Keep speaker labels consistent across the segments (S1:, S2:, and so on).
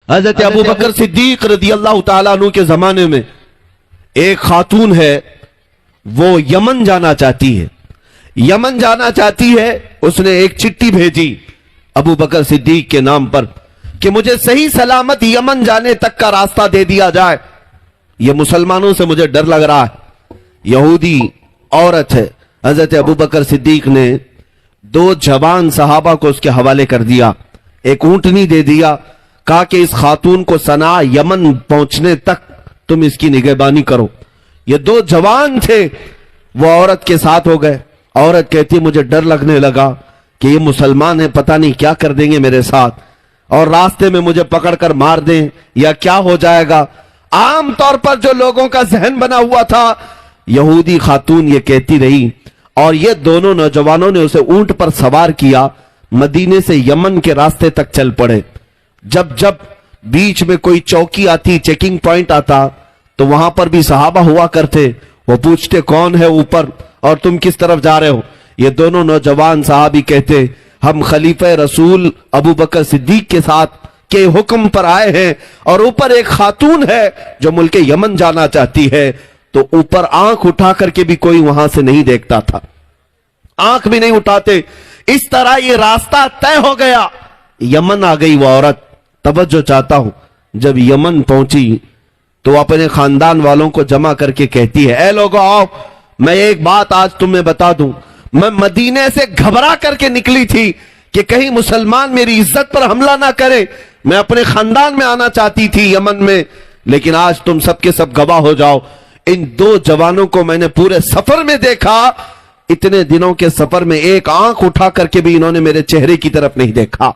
S1: हजरत अबू बकर सिद्दीक रज़ी अल्लाह ताला अन्हु के जमाने में एक खातून है, वो यमन जाना चाहती है। यमन जाना चाहती है, उसने एक चिट्ठी भेजी अबू बकर सिद्दीक के नाम पर कि मुझे सही सलामत यमन जाने तक का रास्ता दे दिया जाए। ये मुसलमानों से मुझे डर लग रहा है। यहूदी औरत है। हजरत अबू बकर सिद्दीक ने 2 जवान सहाबा को उसके हवाले कर दिया, एक ऊंटनी दे दिया, कहा कि इस खातून को सना यमन पहुंचने तक तुम इसकी निगहबानी करो। ये 2 जवान थे, वो औरत के साथ हो गए। औरत कहती मुझे डर लगने लगा कि ये मुसलमान है, पता नहीं क्या कर देंगे मेरे साथ, और रास्ते में मुझे पकड़कर मार दें या क्या हो जाएगा। आम तौर पर जो लोगों का जहन बना हुआ था, यहूदी खातून ये कहती रही, और ये दोनों नौजवानों ने उसे ऊंट पर सवार किया, मदीने से यमन के रास्ते तक चल पड़े। जब जब बीच में कोई चौकी आती, चेकिंग पॉइंट आता, तो वहां पर भी सहाबा हुआ करते। वो पूछते कौन है ऊपर और तुम किस तरफ जा रहे हो। ये दोनों नौजवान साहबी कहते हम खलीफे रसूल अबू बकर सिद्दीक के साथ के हुक्म पर आए हैं, और ऊपर एक खातून है जो मुल्के यमन जाना चाहती है। तो ऊपर आंख उठा करके भी कोई वहां से नहीं देखता था, आंख भी नहीं उठाते। इस तरह ये रास्ता तय हो गया। यमन आ गई वो औरत। तवज्जो चाहता हूं, जब यमन पहुंची तो अपने खानदान वालों को जमा करके कहती है, ऐ लोगों आओ, मैं एक बात आज तुम्हें बता दूं, मैं मदीने से घबरा करके निकली थी कि कहीं मुसलमान मेरी इज्जत पर हमला ना करे। मैं अपने खानदान में आना चाहती थी यमन में, लेकिन आज तुम सबके सब गवाह हो जाओ। इन 2 जवानों को मैंने पूरे सफर में देखा, इतने दिनों के सफर में एक आंख उठा करके भी इन्होंने मेरे चेहरे की तरफ नहीं देखा।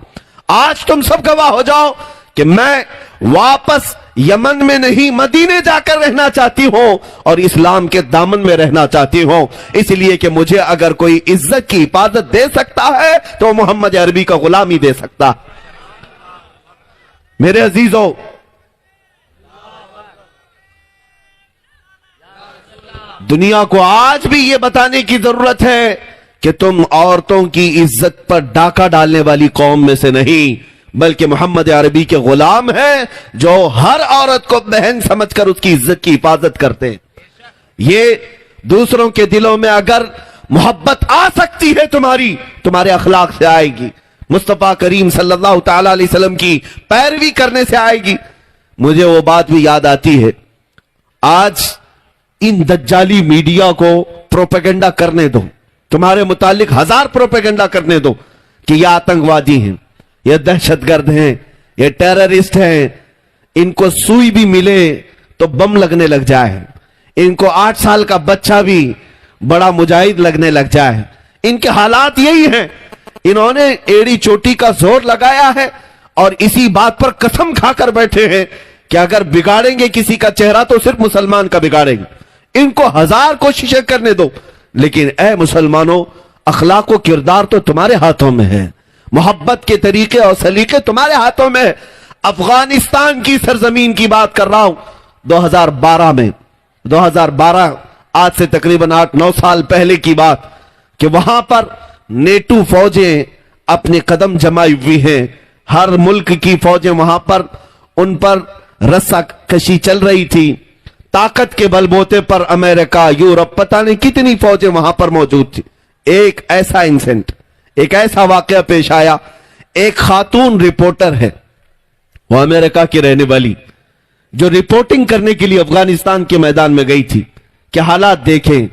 S1: आज तुम सब गवाह हो जाओ कि मैं वापस यमन में नहीं, मदीने जाकर रहना चाहती हूं और इस्लाम के दामन में रहना चाहती हूं। इसलिए कि मुझे अगर कोई इज्जत की हिफाजत दे सकता है तो मोहम्मद अरबी का गुलामी दे सकता। मेरे अजीजों, दुनिया को आज भी यह बताने की जरूरत है कि तुम औरतों की इज्जत पर डाका डालने वाली कौम में से नहीं, बल्कि मोहम्मद अरबी के गुलाम हैं जो हर औरत को बहन समझकर उसकी इज्जत की हिफाजत करते हैं। ये दूसरों के दिलों में अगर मोहब्बत आ सकती है तुम्हारे अखलाक से आएगी, मुस्तफा करीम सल्लल्लाहु ताला अलैहि वसल्लम की पैरवी करने से आएगी। मुझे वो बात भी याद आती है, आज इन दज्जाली मीडिया को प्रोपेगेंडा करने दो, तुम्हारे मुतालिक 1000 प्रोपेगेंडा करने दो कि ये आतंकवादी हैं, ये दहशतगर्द हैं, ये टेररिस्ट हैं। इनको सुई भी मिले तो बम लगने लग जाए, इनको 8 साल का बच्चा भी बड़ा मुजाहिद लगने लग जाए। इनके हालात यही हैं। इन्होंने एड़ी चोटी का जोर लगाया है और इसी बात पर कसम खाकर बैठे हैं कि अगर बिगाड़ेंगे किसी का चेहरा तो सिर्फ मुसलमान का बिगाड़ेंगे। इनको 1000 कोशिशें करने दो, लेकिन ऐ मुसलमानों, अखलाक व किरदार तो तुम्हारे हाथों में है, मोहब्बत के तरीके और सलीके तुम्हारे हाथों में है। अफगानिस्तान की सरजमीन की बात कर रहा हूं, 2012 में, 2012 आज से तकरीबन 8-9 साल पहले की बात, कि वहां पर नेटो फौजें अपने कदम जमाई हुई हैं। हर मुल्क की फौजें वहां पर, उन पर रस्सा कशी चल रही थी। ताकत के बलबूते पर अमेरिका, यूरोप, पता नहीं कितनी फौजें वहां पर मौजूद थी। एक ऐसा इंसिडेंट, एक ऐसा वाकया पेश आया। एक खातून रिपोर्टर है, वो अमेरिका की रहने वाली, जो रिपोर्टिंग करने के लिए अफगानिस्तान के मैदान में गई थी कि हालात देखें।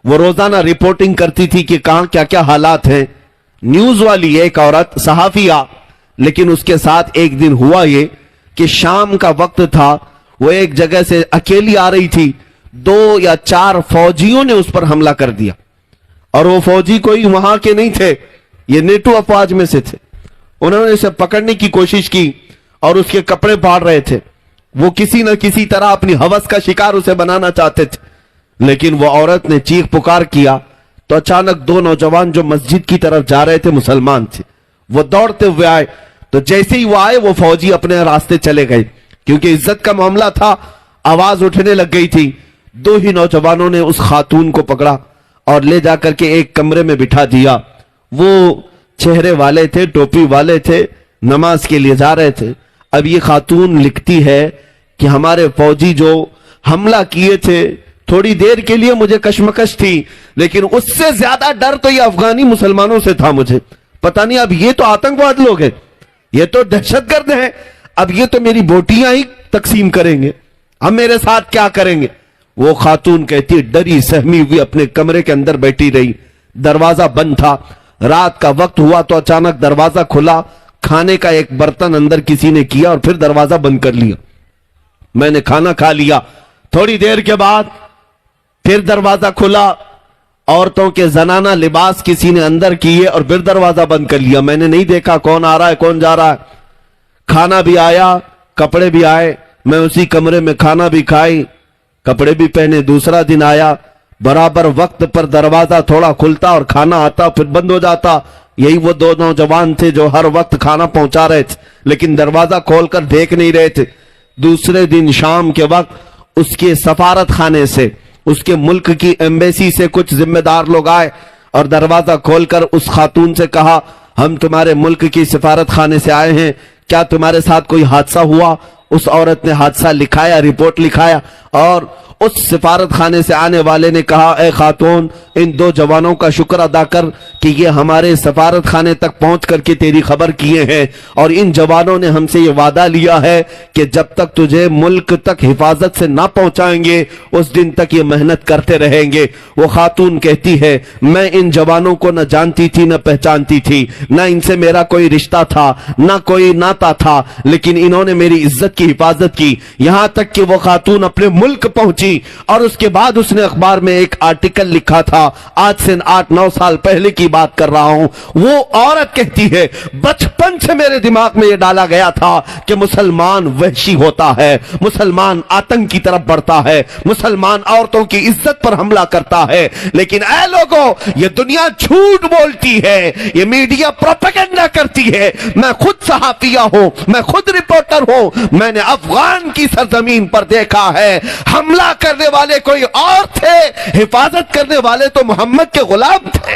S1: वो रोजाना रिपोर्टिंग करती थी कि कहां क्या क्या हालात हैं। न्यूज वाली एक औरत सहाफिया, लेकिन उसके साथ एक दिन हुआ ये कि शाम का वक्त था, वो एक जगह से अकेली आ रही थी, 2 या 4 फौजियों ने उस पर हमला कर दिया। और वो फौजी कोई वहां के नहीं थे, ये नेटो अफवाज में से थे। उन्होंने उसे पकड़ने की कोशिश की और उसके कपड़े फाड़ रहे थे। वो किसी न किसी तरह अपनी हवस का शिकार उसे बनाना चाहते थे, लेकिन वो औरत ने चीख पुकार किया तो अचानक 2 नौजवान जो मस्जिद की तरफ जा रहे थे, मुसलमान थे, वो दौड़ते हुए आए। तो जैसे ही वो आए, वो फौजी अपने रास्ते चले गए, क्योंकि इज्जत का मामला था, आवाज उठने लग गई थी। 2 ही नौजवानों ने उस खातून को पकड़ा और ले जाकर के एक कमरे में बिठा दिया। वो चेहरे वाले थे, टोपी वाले थे, नमाज के लिए जा रहे थे। اب یہ خاتون لکھتی ہے کہ ہمارے فوجی جو حملہ کیے تھے تھوڑی دیر کے لیے مجھے کشمکش تھی، لیکن اس سے زیادہ ڈر تو یہ افغانی مسلمانوں سے تھا مجھے. پتہ نہیں اب یہ تو آتنکواد لوگ ہیں، یہ تو دہشت گرد ہیں، اب یہ تو میری بوٹیاں ہی تقسیم کریں گے، ہم میرے ساتھ کیا کریں گے. وہ خاتون کہتی ڈری سہمی ہوئی اپنے کمرے کے اندر بیٹھی رہی. دروازہ بند تھا، رات کا وقت ہوا تو اچانک دروازہ کھلا، کھانے کا ایک برتن اندر کسی نے کیا اور پھر دروازہ بند کر لیا. میں نے کھانا کھا لیا. تھوڑی دیر کے بعد پھر دروازہ کھلا، عورتوں کے زنانہ لباس کسی نے اندر کیے اور پھر دروازہ بند کر لیا. میں نے نہیں دیکھا کون آ رہا ہے کون جا رہا ہے. کھانا بھی آیا، کپڑے بھی آئے، میں اسی کمرے میں کھانا بھی کھائی، کپڑے بھی پہنے. دوسرا دن آیا، برابر وقت پر دروازہ تھوڑا کھلتا اور کھانا آتا پھر بند ہو جاتا. یہی وہ دو نوجوان تھے جو ہر وقت کھانا پہنچا رہے تھے لیکن دروازہ کھول کر دیکھ نہیں رہے تھے. دوسرے دن شام کے وقت اس کے سفارت خانے سے، اس کے ملک کی ایمبیسی سے کچھ ذمہ دار لوگ آئے اور دروازہ کھول کر اس خاتون سے کہا ہم تمہارے ملک کی سفارت خانے سے آئے ہیں، کیا تمہارے ساتھ کوئی حادثہ ہوا؟ اس عورت نے حادثہ لکھایا، رپورٹ لکھایا، اور اس سفارت خانے سے آنے والے نے کہا اے خاتون ان دو جوانوں کا شکر ادا کر کہ یہ ہمارے سفارت خانے تک پہنچ کر کے تیری خبر کیے ہیں، اور ان جوانوں نے ہم سے یہ وعدہ لیا ہے کہ جب تک تجھے ملک تک حفاظت سے نہ پہنچائیں گے اس دن تک یہ محنت کرتے رہیں گے. وہ خاتون کہتی ہے میں ان جوانوں کو نہ جانتی تھی نہ پہچانتی تھی، نہ ان سے میرا کوئی رشتہ تھا نہ کوئی ناتا تھا، لیکن انہوں نے میری عزت کی حفاظت کی، یہاں تک کہ وہ خاتون اپنے ملک پہنچی. اور اس کے بعد اس نے اخبار میں ایک آرٹیکل لکھا تھا، آج سے 8-9 سال پہلے کی بات کر رہا ہوں. وہ عورت کہتی ہے بچپن سے میرے دماغ میں یہ ڈالا گیا تھا کہ مسلمان وحشی ہوتا ہے، مسلمان آتنک کی طرف بڑھتا ہے، مسلمان عورتوں کی عزت پر حملہ کرتا ہے. لیکن اے لوگوں یہ دنیا جھوٹ بولتی ہے، یہ میڈیا پروپیگنڈا کرتی ہے. میں خود صحافیہ ہوں، میں خود رپورٹر ہوں، میں نے افغان کی سرزمین پر دیکھا ہے حملہ کرنے والے کوئی اور تھے، حفاظت کرنے والے تو محمد کے غلام تھے.